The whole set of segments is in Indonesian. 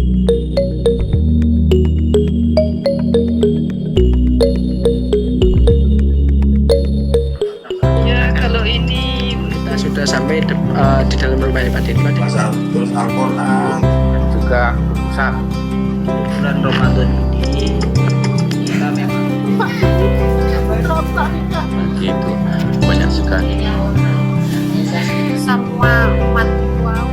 Ya, kalau ini kita sudah sampai di dalam rumahnya Pak Din. Terus Al-Quran juga pusat Bulan Ramadan ini kita memang begitu banyak sekali. Semua umat wow.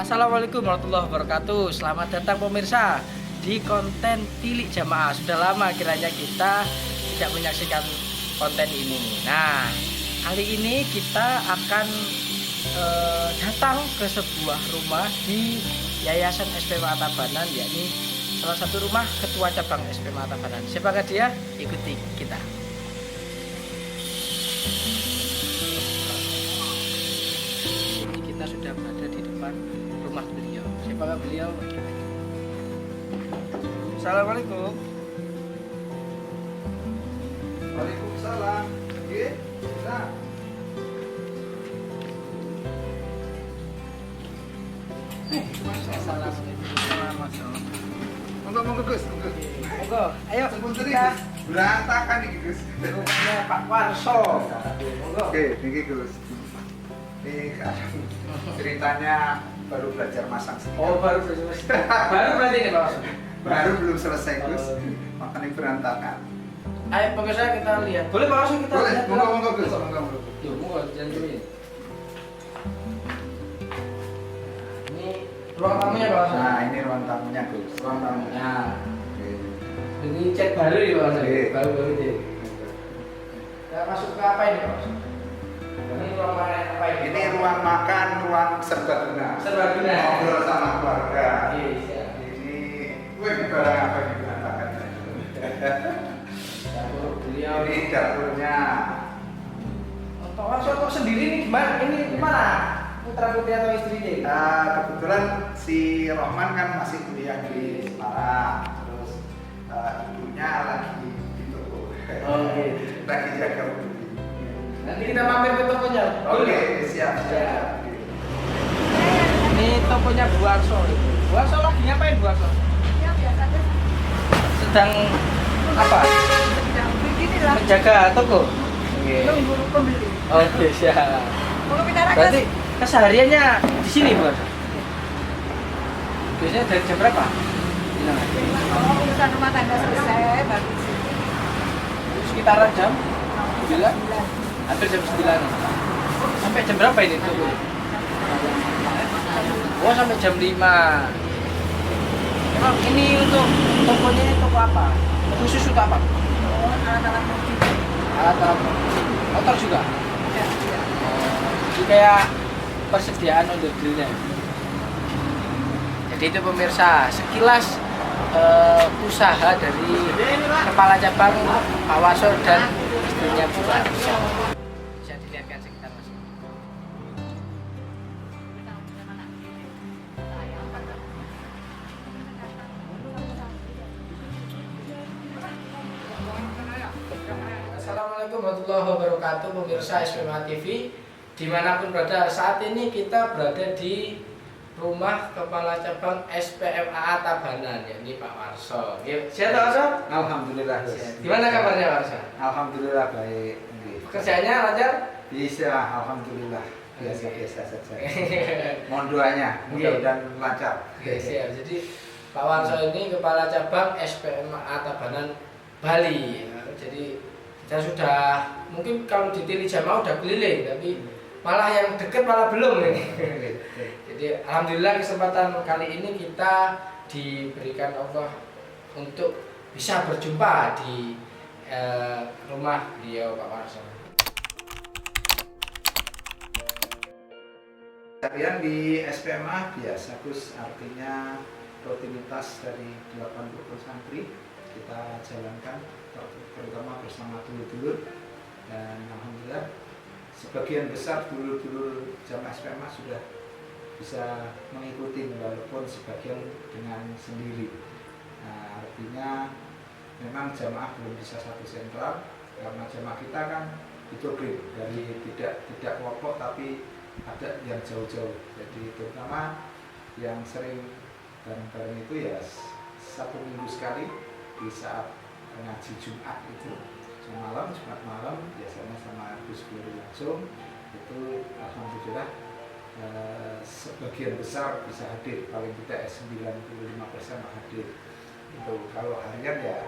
Assalamualaikum warahmatullahi wabarakatuh. Selamat datang pemirsa di konten Tilik Jamaah. Sudah lama kiranya kita tidak menyaksikan konten ini. Nah, kali ini kita akan datang ke sebuah rumah di Yayasan SP Matabanan, yakni salah satu rumah ketua cabang SP Matabanan. Siapakah dia? Ikuti kita. Ini kita sudah berada di depan rumah beliau. Siapakah beliau? Assalamualaikum. Waalaikumsalam. Oke, nah. Assalamualaikum. Monggo Gus, monggo. Monggo, ayo Sebentar kita Gus. Berantakan nih Gus. rumahnya Pak Warso. Monggo. Oke, niki Gus. Ini ceritanya baru belajar masak sih. Oh, baru berarti ini Pak Warso. Baru belum selesai Gus. Oh. Makanya berantakan. Ayo pemirsa kita lihat. Boleh Pak Warso kita Boleh, lihat? monggo Gus, monggo. Yuk, monggo jangan dulu. Ini ruang tamunya Pak Warso. Nah, ini ruang tamunya Gus. Ruang tamunya. Oke. Ini cat baru ya Pak Warso. Oke. Baru deh. Kita masuk ke apa ini Pak Warso? Ini ruang mana apa ini? Ini ruang makan, ruang serbaguna. Serbaguna. Ngobrol sama keluarga. Iya, siap. Ini, wih, barang apa ini berantakan? Dapur beliau. Ini dapurnya. Pak Warso kok sendiri nih gimana? Ini gimana? Putra putri atau istrinya? Kebetulan si Rohman kan masih kuliah di Semarang, terus ibunya lagi di toko. Oke. Lagi jaga beli. Nanti kita mampir ke tokonya. Oke, siap. Ini tokonya Bu Warso. Bu Warso lagi ngapain Bu Warso? Ya biasa aja. Sedang apa? Sedang beginilah. Menjaga toko. Oke. Nunggu pembeli. Oke, siap. Mau kita ragas. Berarti kesehariannya di sini Bu Warso? Biasanya dari jam berapa? Bilang aja. Oh, urusan rumah tangga selesai baru di sini. Sekitaran jam 9? 9. Hampir jam 9. Sampai jam berapa ini toko? Oh, sampai jam 5. Emang ini untuk tokonya ini toko apa? Khusus untuk apa? Oh, alat-alat mobil. Alat-alat motor juga? Ya, ya. Jadi kayak persediaan untuk grillnya. Jadi itu pemirsa, sekilas usaha dari kepala cabang Pak Warso dan istrinya Bu Warso. Bisa dilihatkan sekitar Mas. Assalamualaikum warahmatullahi wabarakatuh, pemirsa SPMA TV. Dimanapun berada, saat ini kita berada di rumah kepala cabang SPMA Tabanan, yakni Pak Warso. Siap Pak Warso? Alhamdulillah. Gus. Gimana kabarnya Pak Warso? Alhamdulillah baik. Pekerjaannya lancar? Bisa, alhamdulillah. Biasa-biasa saja. Mohon doanya, mudah-mudahan lancar. Oke, siap. Jadi Pak Warso ini kepala cabang SPMA Tabanan Bali. Jadi kita sudah mungkin kalau di Tilik Jamaah udah keliling, tapi malah yang deket malah belum nih. Jadi alhamdulillah kesempatan kali ini kita diberikan Allah untuk bisa berjumpa di rumah beliau Pak Warso. Kalian di SPMA biasa Gus, artinya rutinitas dari 80 santri kita jalankan terutama bersama dulur-dulur, dan alhamdulillah sebagian besar dulur-dulur jamaah SPMA sudah bisa mengikuti walaupun sebagian dengan sendiri. Nah, artinya memang jamaah belum bisa satu sentral karena jamaah kita kan heterogen, dari tidak kelompok tapi ada yang jauh-jauh. Jadi terutama yang sering bareng-bareng itu ya 1 minggu sekali di saat ngaji Jumat itu Jumat malam biasanya sama Gus Guru langsung itu alhamdulillah sebagian besar bisa hadir, paling tidak 95% hadir. Itu kalau harian ya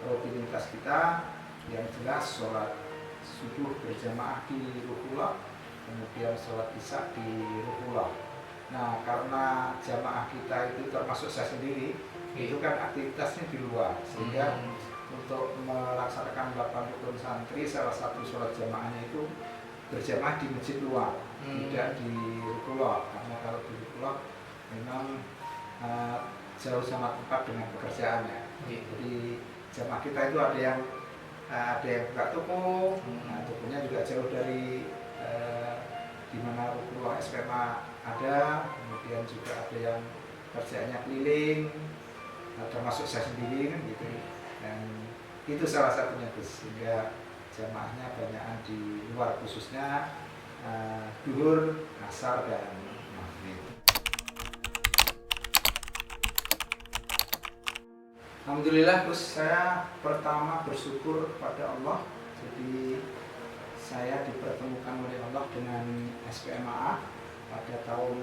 rutinitas kita yang jelas sholat subuh berjamaah di Ruhullah, kemudian sholat isya di Ruhullah. Nah karena jamaah kita itu termasuk saya sendiri, itu kan aktivitasnya di luar, sehingga untuk melaksanakan 8 rukun santri salah satu sholat jamaahnya itu berjamaah di masjid luar, tidak di Ruhullah, karena kalau di Ruhullah memang jauh sama tempat dengan pekerjaannya. Jadi jamaah kita itu ada yang buka toko, nah, tokonya juga jauh dari di mana Ruhullah SPMA ada, kemudian juga ada yang kerjaannya keliling, termasuk saya sendiri kan gitu. Dan itu salah satunya Gus, sehingga jamaahnya banyakan di luar, khususnya duhur, asar dan maghrib. Alhamdulillah Gus, saya pertama bersyukur kepada Allah. Jadi saya dipertemukan oleh Allah dengan SPMA pada tahun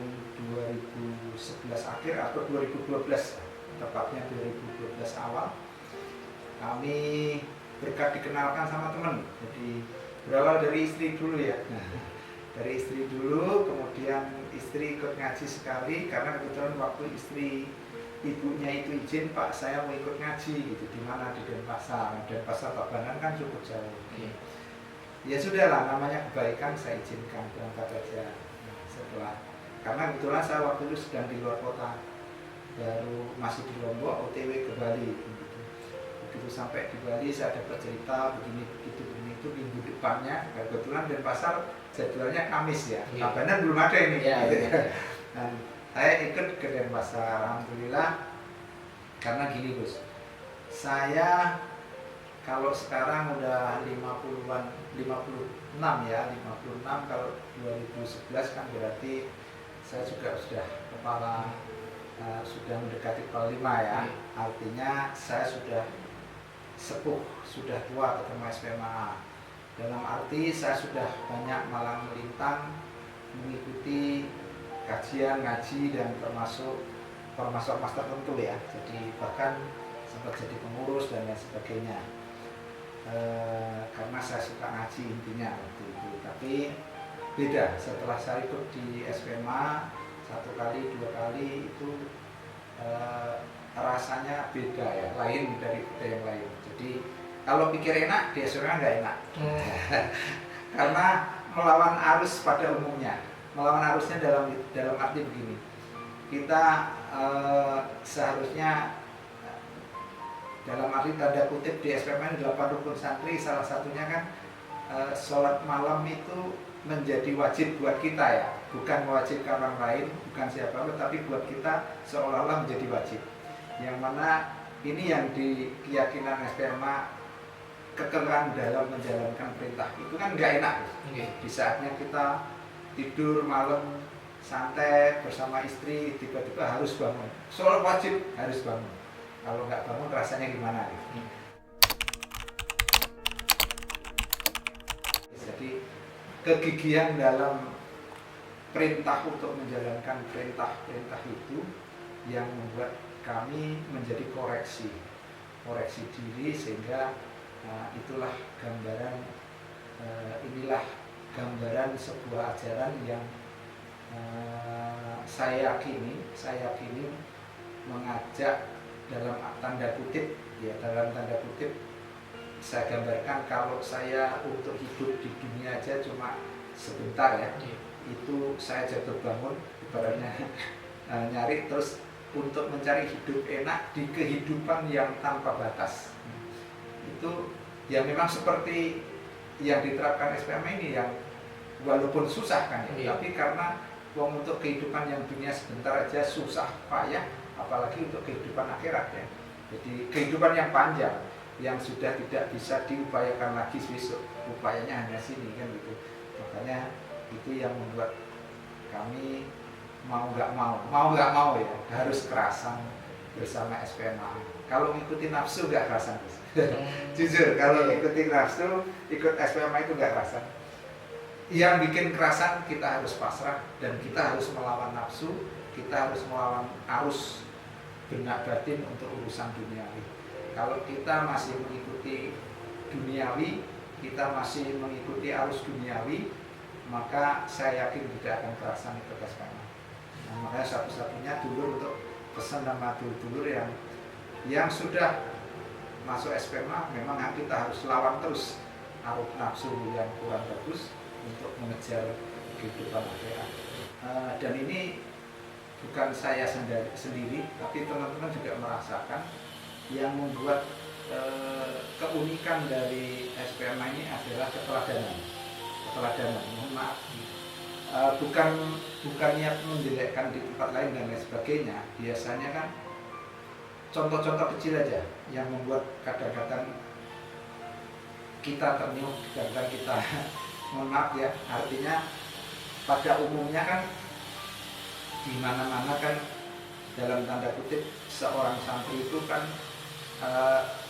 2011 akhir atau 2012, tepatnya 2012 awal. Kami berkat dikenalkan sama teman, jadi berawal dari istri dulu ya. Dari istri dulu, kemudian istri ikut ngaji sekali karena kebetulan waktu istri ibunya itu izin, Pak saya mau ikut ngaji gitu, di mana di Denpasar. Denpasar Tabanan kan cukup jauh. Ya sudahlah, namanya kebaikan, saya izinkan berangkat aja. Nah, setelah karena kebetulan saya waktu itu sedang di luar kota, baru masih di Lombok, OTW ke Bali. Begitu sampai di Bali saya dapat cerita begini itu minggu depannya, kebetulan Denpasar jadwalnya Kamis ya, Tabanan belum ada ini. Dan saya ikut ke Denpasar, alhamdulillah. Karena gini Gus, saya kalau sekarang udah 56 ya, 56, kalau 2011 kan berarti saya juga sudah kepala sudah mendekati kepala 5 ya. Artinya saya sudah sepuh, sudah tua ketemu SPMA. Dalam arti saya sudah banyak malang melintang mengikuti kajian, ngaji, dan termasuk ormas tertentu ya. Jadi bahkan sempat jadi pengurus dan lain sebagainya. Karena saya suka ngaji intinya waktu itu. Tapi beda setelah saya ikut di SPMA 1 kali 2 kali itu rasanya beda ya, lain dari kita yang lain. Jadi kalau pikir enak di SPMA nggak enak. Karena melawan arus pada umumnya. Melawan arusnya dalam arti begini, kita seharusnya dalam arti tanda kutip di SPMA 8 rukun santri, salah satunya kan sholat malam itu menjadi wajib buat kita ya, bukan mewajibkan orang lain, bukan siapa-siapa, tapi buat kita seolah-olah menjadi wajib. Yang mana ini yang di keyakinan SPMA kekerasan dalam menjalankan perintah itu kan nggak enak. Di saatnya kita tidur malam santai bersama istri, tiba-tiba harus bangun. Sholat wajib harus bangun. Kalau nggak bangun rasanya gimana gitu. Jadi kegigihan dalam perintah untuk menjalankan perintah-perintah itu yang membuat kami menjadi koreksi diri, sehingga itulah gambaran inilah gambaran sebuah ajaran yang saya yakini mengajak dalam tanda kutip saya gambarkan, kalau saya untuk hidup di dunia aja cuma sebentar ya, itu saya jatuh bangun ibaratnya nyari terus untuk mencari hidup enak di kehidupan yang tanpa batas. Itu ya memang seperti yang diterapkan SPM ini, yang walaupun susah kan ya, tapi karena Wong untuk kehidupan yang dunia sebentar aja susah payah, apalagi untuk kehidupan akhirat ya. Jadi kehidupan yang panjang yang sudah tidak bisa diupayakan lagi besok, upayanya hanya sini kan gitu. Makanya itu yang membuat kami mau nggak mau ya harus kerasan bersama SPMA. Kalau ngikutin nafsu nggak kerasan Gus. Jujur kalau ngikutin nafsu ikut SPMA itu nggak kerasan. Yang bikin kerasan kita harus pasrah dan kita harus melawan nafsu, kita harus melawan arus benak batin untuk urusan duniawi. Kalau kita masih mengikuti duniawi, kita masih mengikuti arus duniawi, maka saya yakin tidak akan kerasan ikut SPMA. Nah, makanya satu-satunya dulur untuk pesan sama dulur yang sudah masuk SPMA, memang kita harus lawan terus arus nafsu yang kurang bagus untuk mengejar kehidupan akhirat. Dan ini bukan saya sendiri, tapi teman-teman juga merasakan yang membuat keunikan dari SPMA ini adalah keteladanan. Mohon maaf, bukan niat menjelekkan di tempat lain dan lain sebagainya. Biasanya kan contoh-contoh kecil aja yang membuat kadang-kadang kita terniuk, kadang-kadang kita mohon maaf ya, artinya pada umumnya kan di mana-mana kan dalam tanda kutip seorang santri itu kan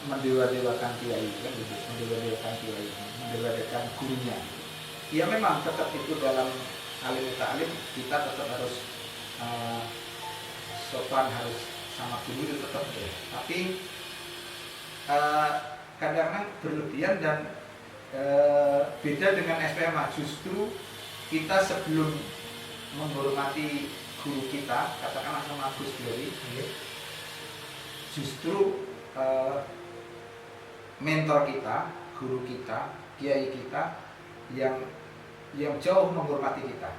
mendewa-dewakan kiai kan gitu, mendewa-dewakan gurunya. Ya memang tetap itu dalam alim ta'lim kita tetap harus sopan, harus sama guru itu tetap ya. Tapi kadang-kadang berlebihan dan beda dengan SPMA. Justru kita sebelum menghormati guru kita, katakanlah sama Gus Glory, justru mentor kita, guru kita, kiai kita yang jauh menghormati kita,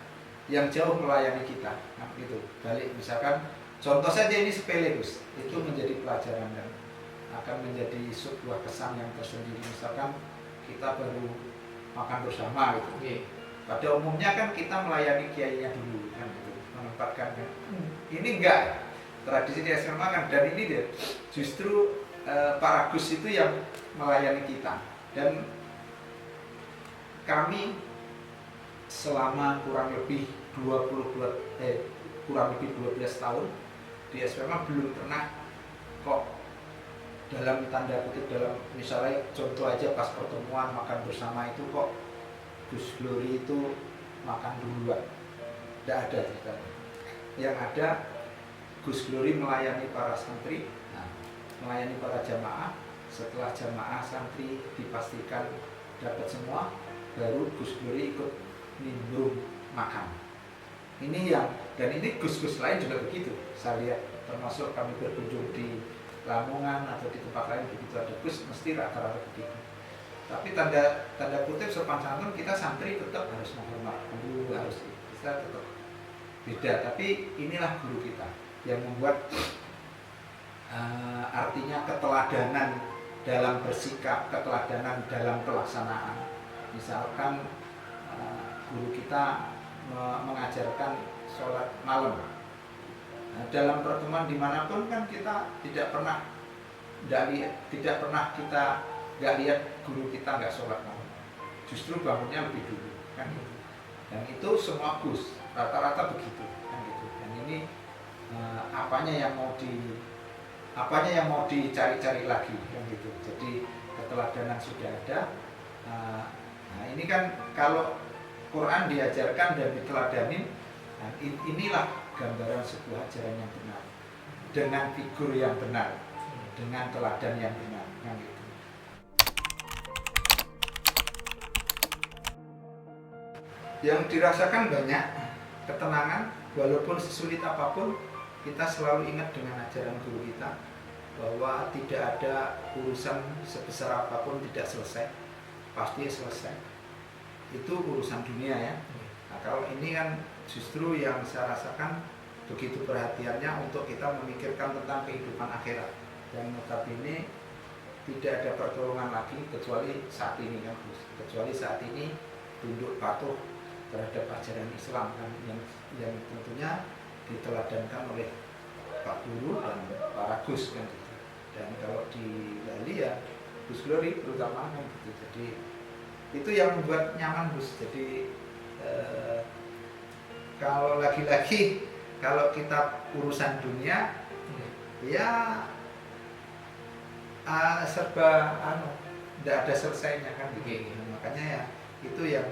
yang jauh melayani kita. Nah, itu balik misalkan contoh saja ini sepele Gus, itu menjadi pelajaran dan akan menjadi sebuah kesan yang tersendiri. Misalkan kita baru makan bersama gitu. Pada umumnya kan kita melayani kiainya dulu kan gitu, menempatkan kan. Ini enggak tradisi di SMA kan, dan ini dia justru Pak Agus itu yang melayani kita. Dan kami selama kurang lebih 12 tahun di SMA belum pernah kok dalam tanda kutip, dalam misalnya contoh aja pas pertemuan makan bersama itu kok Gus Glory itu makan duluan. Tidak ada ceritanya. Yang ada Gus Glory melayani para santri, melayani para jamaah. Setelah jamaah santri dipastikan dapat semua, baru Gus Glory ikut nimbrung makan. Ini dan ini Gus-Gus lain juga begitu. Saya lihat termasuk kami berkunjung di Lamongan atau di tempat lain begitu ada Gus, mesti rata-rata begitu. Tapi tanda kutip sopan santun, kita santri tetap harus menghormat guru, harus kita tetap beda. Tapi inilah guru kita yang membuat artinya keteladanan dalam bersikap, keteladanan dalam pelaksanaan. Misalkan guru kita mengajarkan sholat malam. Nah, dalam pertemuan dimanapun kan kita tidak pernah kita nggak lihat guru kita nggak sholat malam. Justru bangunnya lebih dulu kan. Dan itu semua Gus rata-rata begitu kan gitu. Dan ini apanya yang mau dicari-cari lagi kan gitu. Jadi keteladanan sudah ada. Nah ini kan kalau Quran diajarkan dan diteladanin, nah inilah gambaran sebuah ajaran yang benar, dengan figur yang benar, dengan teladan yang benar, kan gitu. Yang dirasakan banyak ketenangan, walaupun sesulit apapun, kita selalu ingat dengan ajaran guru kita bahwa tidak ada urusan sebesar apapun tidak selesai, pasti selesai. Itu urusan dunia ya. Nah, kalau ini kan justru yang saya rasakan begitu perhatiannya untuk kita memikirkan tentang kehidupan akhirat. Dan notabene tidak ada pertolongan lagi kecuali saat ini kan, kecuali saat ini tunduk patuh terhadap ajaran Islam kan yang tentunya diteladankan oleh Pak Guru dan para Gus kan gitu. Dan kalau di Bali ya Gus Glory terutama kan gitu. Jadi itu yang membuat nyaman Gus. Jadi kalau lagi-lagi kalau kita urusan dunia ya serba tidak ada selesainya kan gitu. Makanya ya itu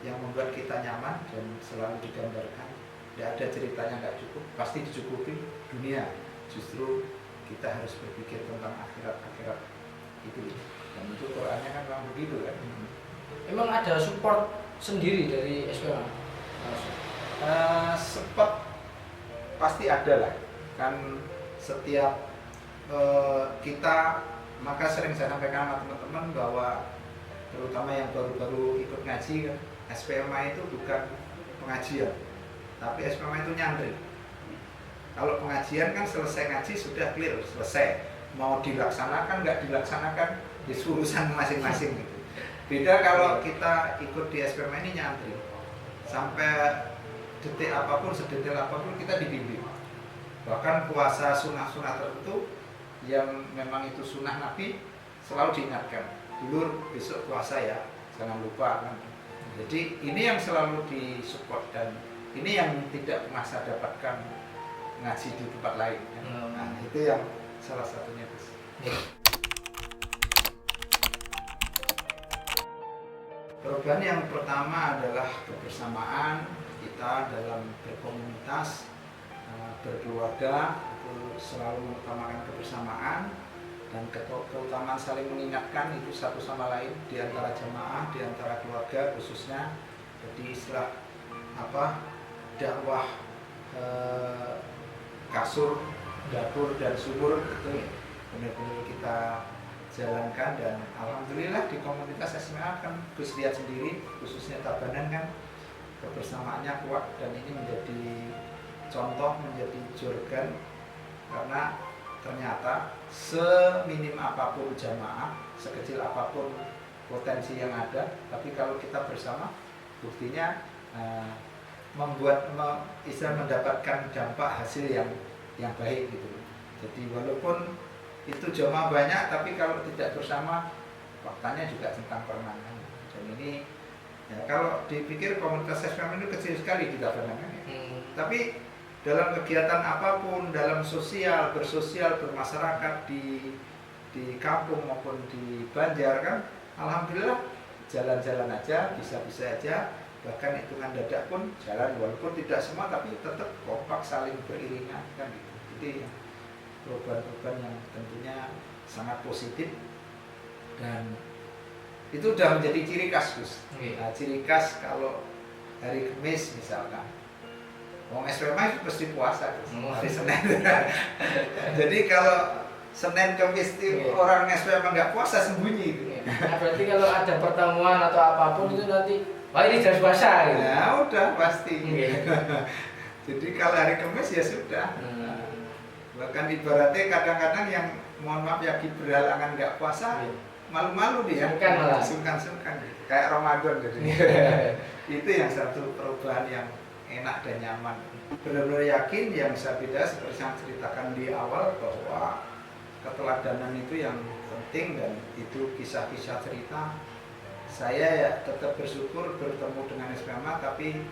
yang membuat kita nyaman dan selalu digambarkan tidak ada ceritanya nggak cukup, pasti dicukupi dunia. Justru kita harus berpikir tentang akhirat itu, dan itu Qurannya kan memang begitu kan. Emang ada support sendiri dari SPMA? Support pasti ada lah kan, setiap kita, maka sering saya sampaikan sama teman-teman bahwa terutama yang baru-baru ikut ngaji kan, SPMA itu bukan pengajian, tapi SPMA itu nyantri. Kalau pengajian kan selesai ngaji sudah clear, selesai. Mau dilaksanakan nggak dilaksanakan di urusan masing-masing gitu. Beda kalau kita ikut di SPMA ini nyantri, sampai detik apapun, sedetail apapun kita dibimbing. Bahkan puasa sunnah-sunnah tertentu yang memang itu sunnah Nabi selalu diingatkan, dulur besok puasa ya, jangan lupa kan. Jadi ini yang selalu disupport, dan ini yang tidak pernah saya dapatkan ngaji di tempat lain kan. Nah itu yang salah satunya Gus. Perubahan yang pertama adalah kebersamaan kita dalam berkomunitas, berkeluarga, itu selalu mengutamakan kebersamaan dan keutamaan saling mengingatkan itu satu sama lain di antara jamaah, di antara keluarga khususnya. Jadi istilah dakwah kasur, dapur dan sumur itu benar-benar kita jalankan, dan alhamdulillah di komunitas SMA kan Gus lihat sendiri, khususnya Tabanan kan kebersamaannya kuat, dan ini menjadi contoh, menjadi jorgan, karena ternyata seminim apapun jamaah, sekecil apapun potensi yang ada, tapi kalau kita bersama buktinya mendapatkan dampak hasil yang baik gitu. Jadi walaupun itu jamaah banyak, tapi kalau tidak bersama faktanya juga tentang permainan. Dan ini ya, kalau dipikir komunitas SPM itu kecil sekali di Tabanan kan ya. Tapi dalam kegiatan apapun, dalam bersosial, bermasyarakat di kampung maupun di Banjar kan, alhamdulillah jalan-jalan aja, bisa-bisa aja. Bahkan hitungan dadak pun jalan, walaupun tidak semua tapi tetap kompak saling beriringan kan gitu. Jadi perubahan-perubahan yang tentunya sangat positif, dan itu sudah menjadi ciri khas Gus. Nah, ciri khas kalau hari Kamis misalkan, wong SPMA itu pasti puasa Gus. Hari Senin. Jadi kalau Senin Kamis itu orang SPMA nggak puasa sembunyi gitu. Nah, berarti kalau ada pertemuan atau apapun itu nanti wah ini jelas puasa gitu. Ya udah pasti. Jadi kalau hari Kamis ya sudah. Bahkan ibaratnya kadang-kadang yang mohon maaf ya berhalangan nggak puasa, malu-malu dia. Sungkan-sungkan. Kayak Ramadan jadi. Itu yang satu perubahan yang enak dan nyaman. Benar-benar yakin yang saya beda seperti yang ceritakan di awal bahwa keteladanan itu yang penting, dan itu kisah-kisah cerita. Saya ya tetap bersyukur bertemu dengan SPMA, tapi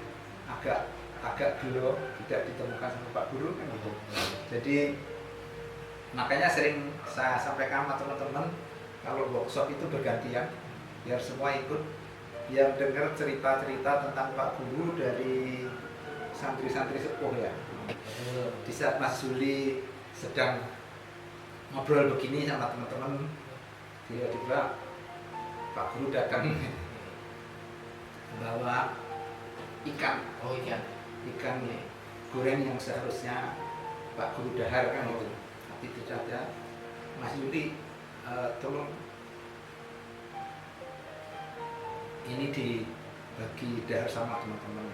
agak gelo tidak ditemukan sama Pak Guru kan gitu. Jadi makanya sering saya sampaikan sama teman-teman, kalau workshop itu bergantian, biar semua ikut, biar dengar cerita-cerita tentang Pak Guru dari santri-santri sepuh ya. Di saat Mas Juli sedang ngobrol begini sama teman-teman, tiba-tiba Pak Guru datang bawa ikan goreng yang seharusnya Pak Guru dahar kan gitu, tapi tidak ada. Mas Yuli tolong ini dibagi dahar sama teman-teman,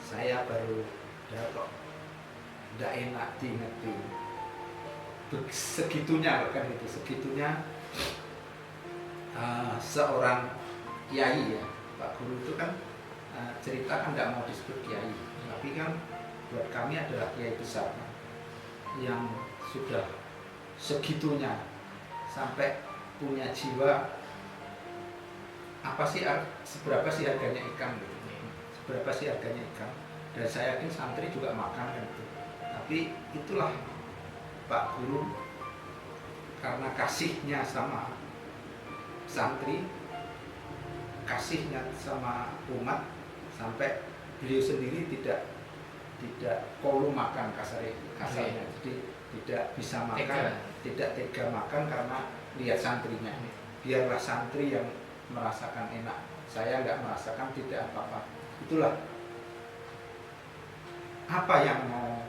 saya baru dahar kok tidak enak diingetin segitunya kan itu, segitunya. Seorang kiai ya, Pak Guru itu kan cerita kan nggak mau disebut kiai, tapi kan buat kami adalah kiai besar yang sudah segitunya sampai punya jiwa seberapa sih harganya ikan gitu. Seberapa sih harganya ikan, dan saya yakin santri juga makan kan itu. Tapi itulah Pak Guru, karena kasihnya sama santri, kasihnya sama umat, sampai beliau sendiri tidak kolu makan kasarnya, jadi tidak bisa makan, tidak tega makan karena lihat santrinya. Biarlah santri yang merasakan enak, saya nggak merasakan, tidak apa-apa. Itulah apa yang mau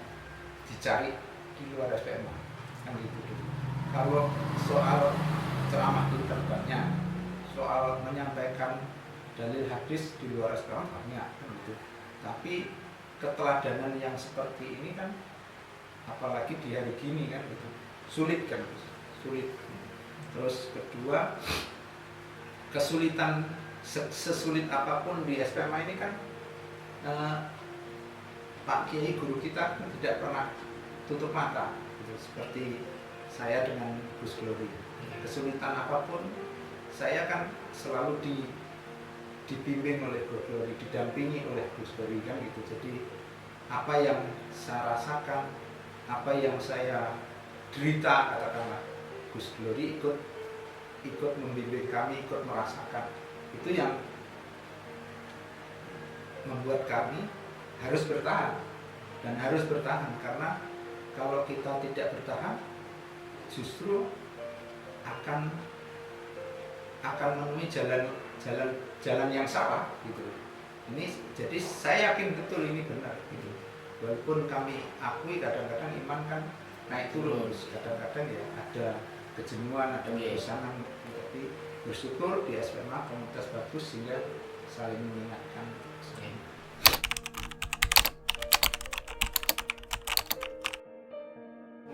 dicari di luar SPMA kan gitu. Kalau soal ceramah itu banyak, soal menyampaikan dalil hadis di luar SPMA banyak kan gitu. Tapi keteladanan yang seperti ini kan, apalagi di hari gini kan gitu, sulit kan, sulit. Terus kedua, kesulitan sesulit apapun di SPMA ini kan, Pak Kiai guru kita tidak pernah tutup mata gitu. Seperti saya dengan Gus Glory, kesulitan apapun saya kan selalu dibimbing oleh Gus Glory, didampingi oleh Gus Glory kan gitu. Jadi apa yang saya rasakan, apa yang saya derita, katakanlah, Gus Glory ikut membimbing kami, ikut merasakan. Itu yang membuat kami harus bertahan, dan harus bertahan karena kalau kita tidak bertahan justru akan menemui jalan yang salah gitu. Ini jadi saya yakin betul ini benar gitu. Walaupun kami akui kadang-kadang iman kan naik turun, kadang-kadang ya ada kejenuhan, ada kebosanan, tapi bersyukur di SPMA komunitas bagus sehingga saling mengingatkan.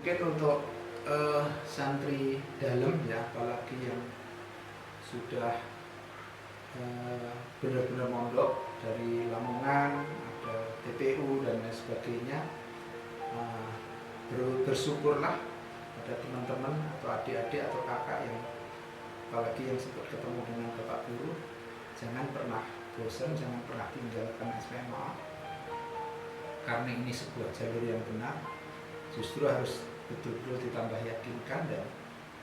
Mungkin untuk santri dalam ya, apalagi yang sudah benar-benar mondok dari Lamongan, ada TPU dan lain sebagainya, bersyukurlah pada teman-teman atau adik-adik atau kakak yang apalagi yang sempat ketemu dengan Bapak Guru, jangan pernah bosan, jangan pernah tinggalkan SPMA, karena ini sebuah jalur yang benar. Justru harus betul-betul ditambah yakinkan, dan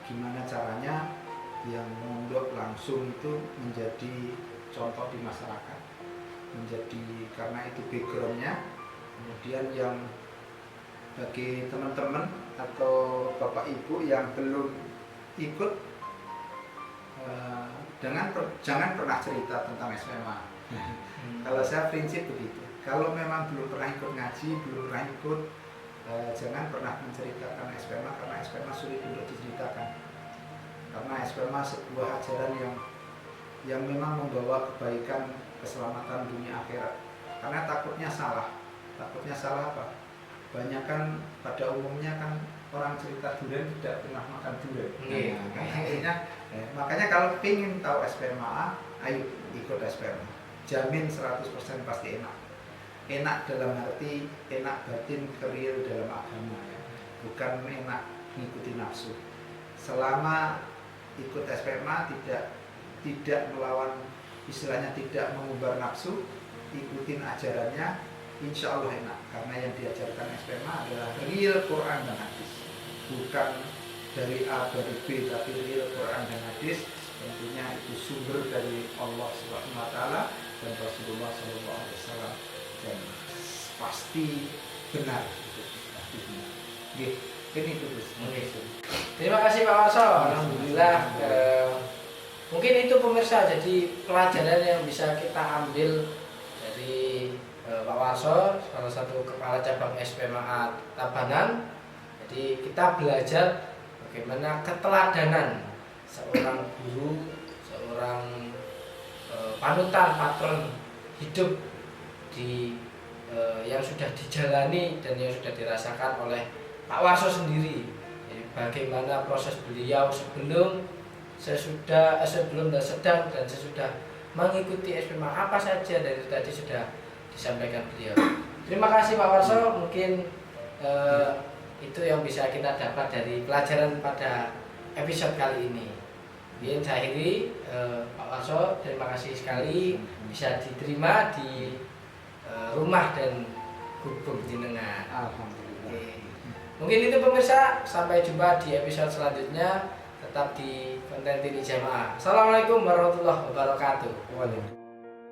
gimana caranya yang mondok langsung itu menjadi contoh di masyarakat, menjadi, karena itu backgroundnya. Kemudian yang bagi teman-teman atau bapak ibu yang belum ikut, jangan pernah cerita tentang SMA. Kalau saya prinsip begitu, kalau memang belum pernah ikut ngaji, belum pernah ikut, jangan pernah menceritakan SMA, karena SMA sulit untuk diceritakan. Karena SMA sebuah ajaran yang memang membawa kebaikan, keselamatan dunia akhirat. Karena takutnya salah apa? Banyak kan pada umumnya kan orang cerita durian tidak pernah makan durian. Makanya kalau ingin tahu SPMA, ayo ikut SPMA. Jamin 100% pasti enak. Enak dalam arti enak batin, real dalam agama ya. Bukan enak ngikutin nafsu. Selama ikut SPMA tidak melawan, istilahnya tidak mengumbar nafsu, ikutin ajarannya, insya Allah enak. Karena yang diajarkan SPMA adalah real Quran dan hadis, bukan dari A dari B, tapi real Quran dan hadis. Tentunya itu sumber dari Allah SWT dan Rasulullah SAW, dan pasti benar, pasti benar. Ini itu. Terima kasih Pak Warso. Alhamdulillah. Mungkin itu pemirsa, jadi pelajaran yang bisa kita ambil dari Pak Warso, salah satu kepala cabang SPMA Tabanan. Jadi kita belajar bagaimana keteladanan seorang guru, seorang panutan, patron hidup di yang sudah dijalani dan yang sudah dirasakan oleh Pak Warso sendiri. Jadi bagaimana proses beliau sebelum, sesudah, sebelum dan sedang, dan sesudah mengikuti SPMA apa saja dari tadi sudah disampaikan beliau. Terima kasih Pak Warso, mungkin itu yang bisa kita dapat dari pelajaran pada episode kali ini. Biar saya akhiri, Pak Warso, terima kasih sekali bisa diterima di rumah dan gubuk jenengan. Alhamdulillah. Oke. Mungkin itu pemirsa, sampai jumpa di episode selanjutnya. Tetap di konten Tini Jamaah. Assalamualaikum warahmatullahi wabarakatuh. Waalaikumsalam.